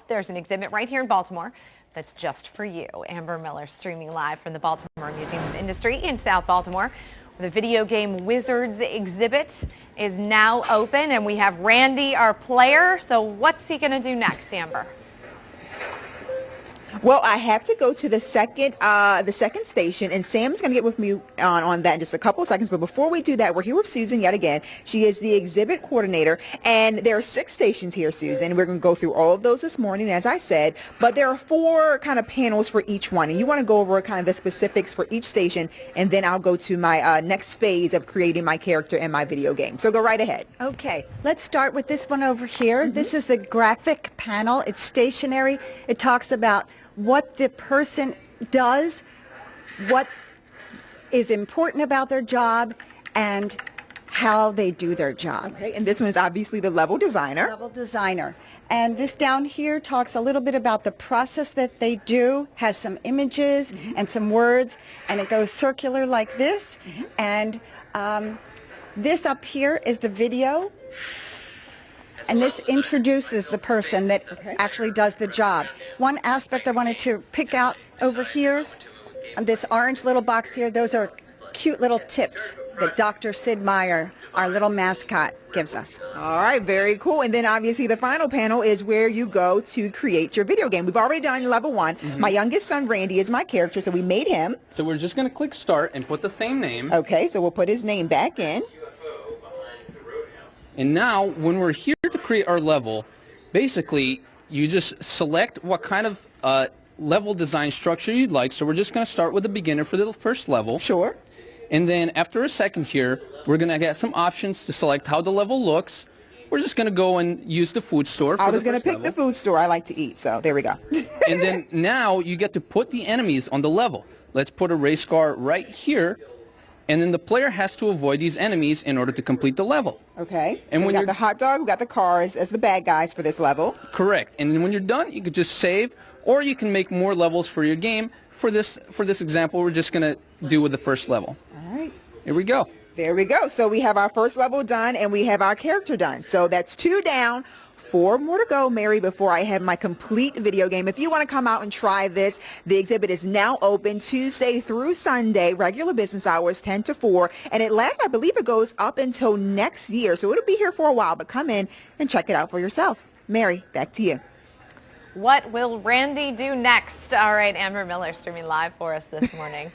There's an exhibit right here in Baltimore that's just for you. Amber Miller streaming live from the Baltimore Museum of Industry in South Baltimore. The video game Wizards exhibit is now open, and we have Randy, our player. So what's he going to do next, Amber? Well, I have to go to the second station, and Sam's going to get with me on that in just a couple of seconds. But before we do that, we're here with Susan yet again. She is the exhibit coordinator, and there are 6 stations here, Susan. We're going to go through all of those this morning, as I said, but there are 4 kind of panels for each one, and you want to go over kind of the specifics for each station, and then I'll go to my next phase of creating my character in my video game. So go right ahead. Okay, let's start with this one over here. This is the graphic panel. It's stationary. It talks about what the person does, what is important about their job, and how they do their job. Okay, and this one is obviously the level designer. Level designer. And this down here talks a little bit about the process that they do, has some images and some words, and it goes circular like this. And this up here is the video. And this introduces the person that actually does the job. One aspect I wanted to pick out over here, on this orange little box here, those are cute little tips that Dr. Sid Meier, our little mascot, gives us. All right, very cool. And then obviously the final panel is where you go to create your video game. We've already done level 1. My youngest son, Randy, is my character, so we made him. So we're just going to click start and put the same name. Okay, so we'll put his name back in. And now, when we're here to create our level, basically, you just select what kind of level design structure you'd like. So we're just going to start with the beginner for the first level. Sure. And then after a second here, we're going to get some options to select how the level looks. We're just going to go and use the food store. I was going to pick the food store. I like to eat, so there we go. And then now you get to put the enemies on the level. Let's put a race car right here. And then the player has to avoid these enemies in order to complete the level. Okay. And so when we got the hot dog, we got the cars as the bad guys for this level. Correct. And then when you're done, you could just save, or you can make more levels for your game. For this example, we're just going to do with the first level. All right. Here we go. There we go. So we have our first level done, and we have our character done. So that's 2 down. 4 more to go, Mary, before I have my complete video game. If you want to come out and try this, the exhibit is now open Tuesday through Sunday, regular business hours, 10 to 4. And it lasts, I believe it goes up until next year. So it'll be here for a while, but come in and check it out for yourself. Mary, back to you. What will Randy do next? All right, Amber Miller streaming live for us this morning.